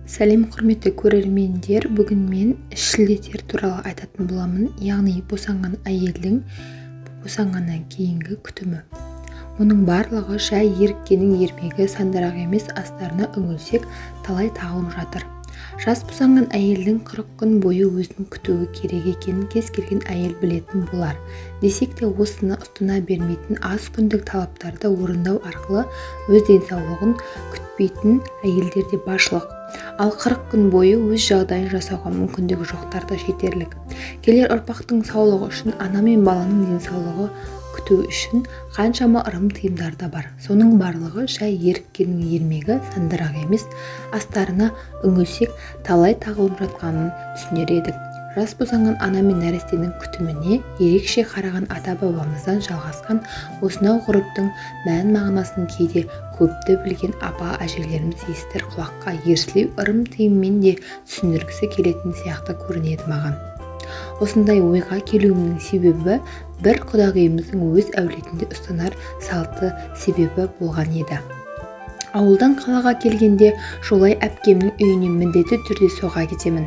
Сәлем құрметті көрермендер, бүгін мен шілдетер туралы айтатын боламын, яғни босанған әйелдің босанғаннан кейінгі күтімі. Мұның барлығы жай еріккеннің ермегі сандырақ емес, астарына үңілсек талай тағылым жатыр. Жас босанған әйелдің 40 күн бойы өзін күтуі керек екенін кез келген әйел білетін болар. Десек те осыны ұстана бермейтін аз күндік талаптарды орындау арқылы өз денсаулығын күтпейтін әйелдер де баршылық. Ал 40 күн бойы өз жағдайын жасауға мүмкіндігі жоқтар да жетерлік. Келер ұрпақтың саулығы үшін ана мен баланың денсаулығы күту үшін қаншама ырым-тыйымдар да бар. Соның барлығы жай еріккеннің ермегі сандырақ емес, астарына үңілсек талай тағылым жатқанын түсінер едік. Жас босанған ана мен нәрестенің күтіміне ерекше қараған ата-бабамыздан жалғасқан осынау ғұрыптың мән-мағынасын кейде көпті білген апа-әжелеріміз естір құлаққа ерсілеу ырым-тыйыммен де түсіндіргісі келетін сияқты көрінеді маған. Осындай ойға келуімнің себебі бір құдағиымыздың өз әулетінде ұстанар салты себебі болған еді. Ауылдан қалаға келгенде жолай әпкемнің үйіне міндетті түрде соға кетемін.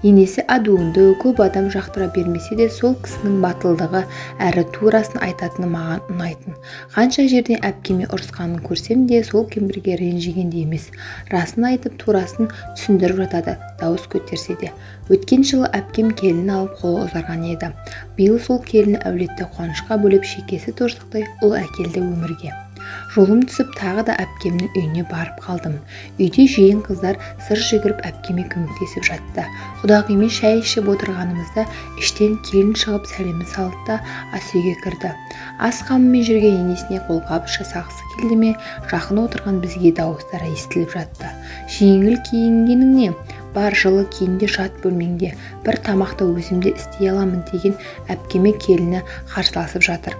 Енесі адуынды, көп адам жақтыра бермесе де сол кісінің батылдығы әрі турасын айтатыны маған ұнайтын. Қанша жерден әпкеме ұрысқанын көрсем де сол кемпірге ренжіген де емес. Расын айтып турасын түсіндіріп жатады, дауыс көтерсе де. Өткен жылы әпкем келін алып қолы ұзарған еді. Биыл сол келіні әулетті қуанышқа бөліп шекесі торсықтай ұл әкелді өмірге. Жолым түсіп тағы да әпкемнің үйіне барып қалдым. Үйде жиен қыздар сыр жүгіріп әпкеме көмектесіп жатты. Құдағимен шай ішіп отырғанымызда іштен келін шығып сәлемін салды да ас үйге кірді. Ас қамымен жүрген енесіне қолғабыс жасағысы келді ме, жақын отырған бізге дауыстары естіліп жатты. Жеңіл киінгенің не? Бар жылы киінде жат бөлмеңде, бір тамақты өзімде істей аламын деген әпкеме келіні қарсыласып жатыр.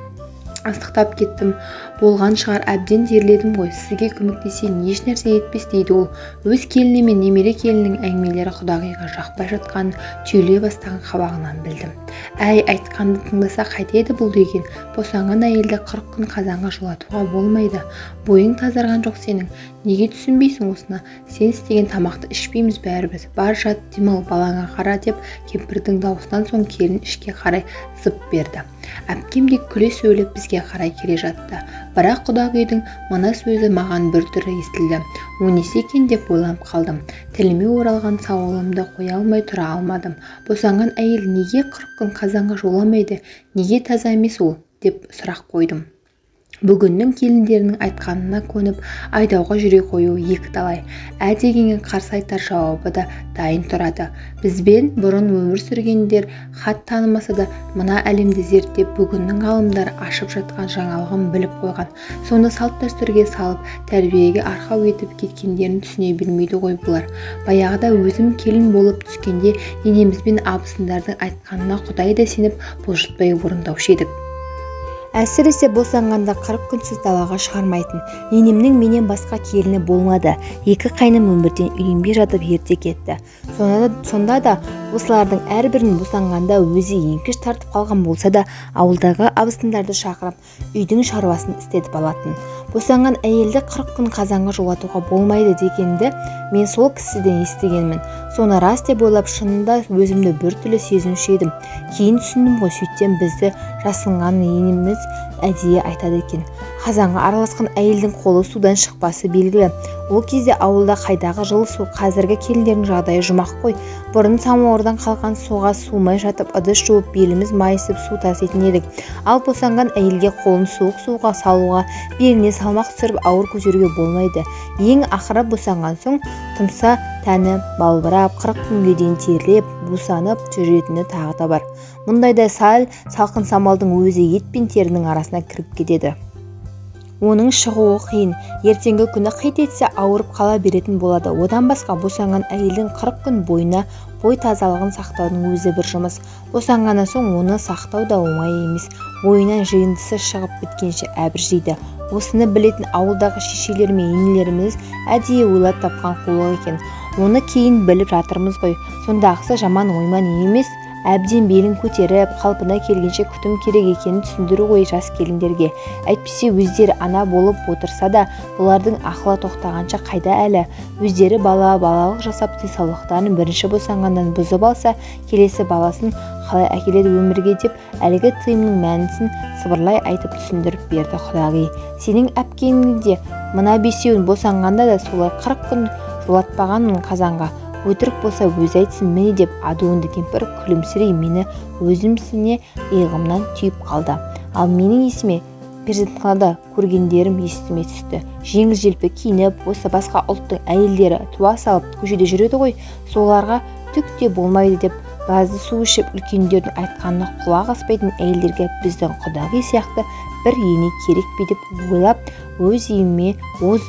Астықтап кеттім. Болған шығар, әбден терледім ғой, сізге көмектесейін, еш нәрсе етпес дейді ол. Өз келіні мен немере келіннің әңгімелері құдағиға жақпай жатқанын түйіле бастаған қабағынан білдім. Әй, айтқанды тыңдаса қайтеді бұл деген. Босанған әйелді 40 күн қазанға жылатуға болмайды. Бойың тазарған жоқ сенің. Неге түсінбейсің осыны? Сен істеген тамақты ішпейміз бәріміз. Бар жат демал, балаңа қара деп кемпірдің дауысынан соң келін ішке қарай зып берді. Әпкем де күле сөйлеп бізге қарай келе жатты. Бірақ құдағидің мына сөзі маған бір түрі естілді. О несі екен деп ойланып қалдым. Тіліме оралған сауалымды қоя алмай тұра алмадым. Босанған әйел неге 40 күн қазанға жоламайды? Неге таза емес ол? Деп сұрақ қойдым. Бүгіннің келіндерінің айтқанына көніп, айдауға жүре қою екі талай. Дегенге қарсы айтар жауабы да дайын тұрады. Бізбен бұрын өмір сүргендер хат танымаса да мына әлемді зерттеп бүгіннің ғалымдар ашып жатқан жаңалығын біліп қойған. Соны салт дәстүрге салып, тәрбиеге арқау етіп кеткендерін түсіне білмейді ғой бұлар. Баяғыда өзім келін болып түскенде енеміз бен абысындардың айтқанына Құдай да сеніп бұлжытпай орындаушы едік. Әсіресе босанғанда 40 күнсіз далаға шығармайтын. Енемнің менен басқа келіні болмады. Екі қайным өмірден үйленбей жатып ерте кетті. Сонда да осылардың әрбірін босанғанда өзі еңкіш тартып қалған болса да ауылдағы абысындарды шақырып үйдің шаруасын істетіп алатын. Босанған әйелді 40 күн қазанға жолатуға болмайды дегенді мен сол кісіден естігенмін. Соны рас деп ойлап шынында өзімді бір түрлі сезінуші едім. Кейін түсіндім ғой, сөйтсем бізді жасынған енеміз әдейі айтады екен. Қазанға араласқан әйелдің қолы судан шықпасы белгілі. Ол кезде ауылда қайдағы жылы су, қазіргі келіндердің жағдайы жұмақ қой. Бұрын самауырдан қалған суға сумай жатып ыдыс жуып беліміз майысып су таситын едік. Ал босанған әйелге қолын суық суға салуға, беліне салмақ түсіріп ауыр көтеруге болмайды. Ең ақыры босанған соң тұмса тәні балбырап 40 күнге дейін терлеп, бусанып жүретіні тағы да бар. Мұндайда салқын самалдың өзі ет пен терінің арасына кіріп кетеді. Оның шығуы қиын, ертеңгі күні қит етсе ауырып қала беретін болады. Одан басқа босанған әйелдің 40 күн бойына бой тазалығын сақтаудың өзі бір жұмыс. Босанғаннан соң оны сақтау да оңай емес. Бойынан жиындысы шығып біткенше әбір жейді. Осыны білетін ауылдағы шешелер мен енелеріміз әдейі ойлап тапқан қулық екен. Оны кейін біліп жатырмыз ғой. Сондағысы жаман ойман емес, әбден белін көтеріп, қалпына келгенше күтім керек екенін түсіндіру ғой жас келіндерге. Әйтпесе өздері ана болып отырса да, бұлардың ақылы тоқтағанша қайда әлі? Өздері балалық жасап денсаулықтарын бірінші босанғаннан бұзып алса, келесі баласын қалай әкеледі өмірге деп әлгі тыйымның мәнісін сыбырлай айтып түсіндіріп берді құдағи. Сенің әпкеңде мына бесеуін босанғанда да солай 40 күн жолатпағанмын қазанға. Өтірік болса өзі айтсын міне деп адуынды кемпір күлімсірей мені өзімсіне иығымнан түйіп қалды. Ал менің есіме перзентханада көргендерім есіме түсті. Жеңіл-желпі киініп, осы басқа ұлттың әйелдері туа салып көшеде жүреді ғой, соларға түк те болмайды деп базы су ішіп үлкендердің айтқанына құлақ аспайтын әйелдерге біздің құдағи сияқты бір ене керек пе деп ойлап, өз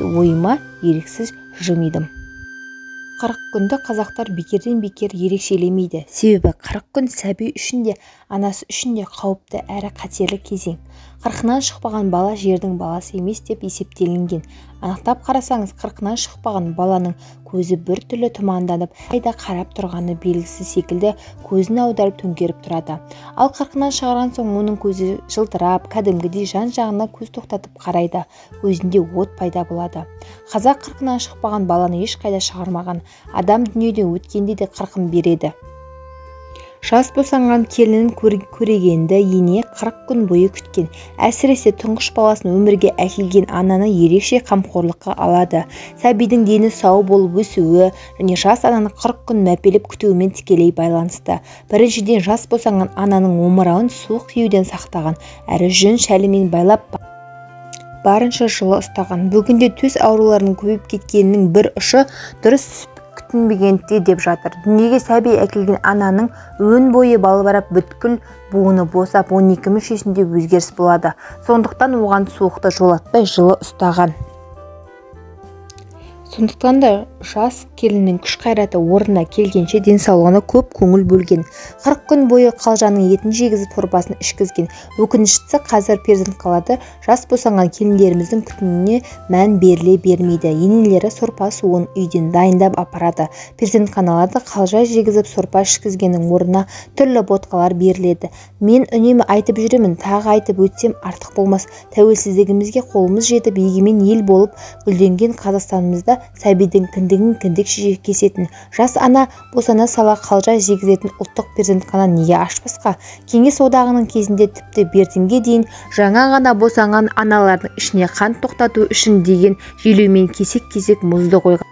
ойыма еріксіз жымидым. 40 күнді қазақтар бекерден бекер ерекшелемейді. Себебі 40 күн сәби үшін де, анасы үшін де қауіпті әрі қатерлі кезең. 40-нан шықпаған бала жердің баласы емес деп есептелінген. Анықтап қарасаңыз, 40-нан шықпаған баланың көзі бір түрлі тұманданып, қайда қарап тұрғаны белгісіз секілді көзін аударып төңкеріп тұрады. Ал 40-нан шығарған соң оның көзі жылтырап, кәдімгідей жан-жағына көз тоқтатып қарайды. Көзінде от пайда болады. Қазақ 40-нан шықпаған баланы ешқайда шығармаған. Адам дүниеден өткенде де 40-ын береді. Жас босанған келінін көрегенді ене 40 күн бойы күткен. Әсіресе тұңғыш баласын өмірге әкелген ананы ерекше қамқорлыққа алады. Сәбидің дені сау болып өсуі және жас ананы 40 күн мәпелеп күтуімен тікелей байланысты. Біріншіден, жас босанған ананың омырауын суық тиюден сақтаған, әрі жүн шәлімен байлап барынша жылы ұстаған. Бүгінде төс ауруларының көбейіп кеткенінің бір ұшы дұрыс күтінбегенде деп жатыр. Дүниеге сәби әкелген ананың өн бойы балбырап бүткіл буыны босап 12 мүшесінде өзгеріс болады. Сондықтан оған суықты жолатпай жылы ұстаған. Сондықтан да жас келіннің күш қайраты орнына келгенше денсаулығына көп көңіл бөлген. 40 күн бойы қалжаның етін жегізіп сорпасын ішкізген. Өкініштісі қазір перзентханада жас босанған келіндеріміздің күтіміне мән беріле бермейді. Енелері сорпа суын үйден дайындап апарады. Перзентханаларда қалжа жегізіп сорпа ішкізгеннің орнына түрлі ботқалар беріледі. Мен үнемі айтып жүремін, тағы айтып өтсем артық болмас. Тәуелсіздігімізге қолымыз жетіп, егемен ел болып гүлденген Қазақстанымызда сәбидің кіндігін кіндік кесетін, жас ана босана сала қалжа жегізетін ұлттық перзентхана неге ашпасқа? Кеңес одағының кезінде тіпті бертінге дейін жаңа ғана босанған аналардың ішіне қан тоқтату үшін деген желеумен кесек-кесек мұзды қойған.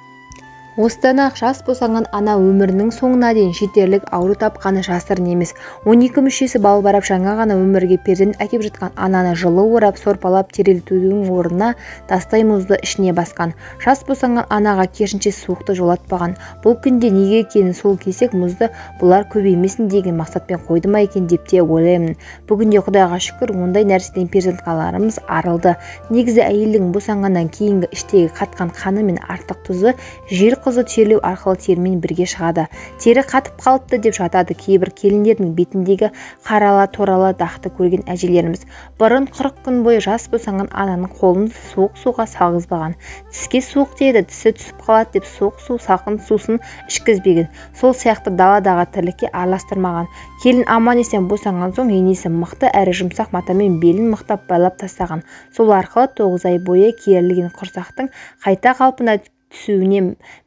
Осыдан ақ жас босанған ана өмірінің соңына дейін жетерлік ауру тапқаны жасырын емес. 12 мүшесі балбарап жаңа ғана өмірге перзент әкеп жатқан ананы жылы орап, сорпалап терелтудің орнына тастай мұзды ішіне басқан. Жас босанған анаға керісінше суықты жолатпаған. Бұл күнде неге екенін сол кесек мұзды бұлар көбеймесін деген мақсатпен қойды ма екен деп те ойлаймын. Бүгінде Құдайға шүкір, ондай нәрседен перзентханаларымыз арылды. Негізі әйелдің босанғаннан кейінгі іштегі қатқан қаны мен артық тұзы жел қызы терлеу арқылы термен бірге шығады. Тері қатып қалыпты деп жатады кейбір келіндердің бетіндегі қарала торала дақты көрген әжелеріміз. Бұрын 40 күн бойы жас босанған ананың қолын суық суға салғызбаған. Тіске суық тиеді, тісі түсіп қалады деп суық су, салқын сусын ішкізбеген. Сол сияқты даладағы тірлікке араластырмаған. Келін аман-есен босанған соң енесі мықты әрі жұмсақ матамен белін мықтап байлап тастаған. Сол арқылы 9 ай бойы керілген құрсақтың қайта қалпына түсуіне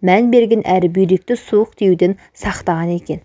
мән берген әрі бүйректі суық тиюден сақтаған екен.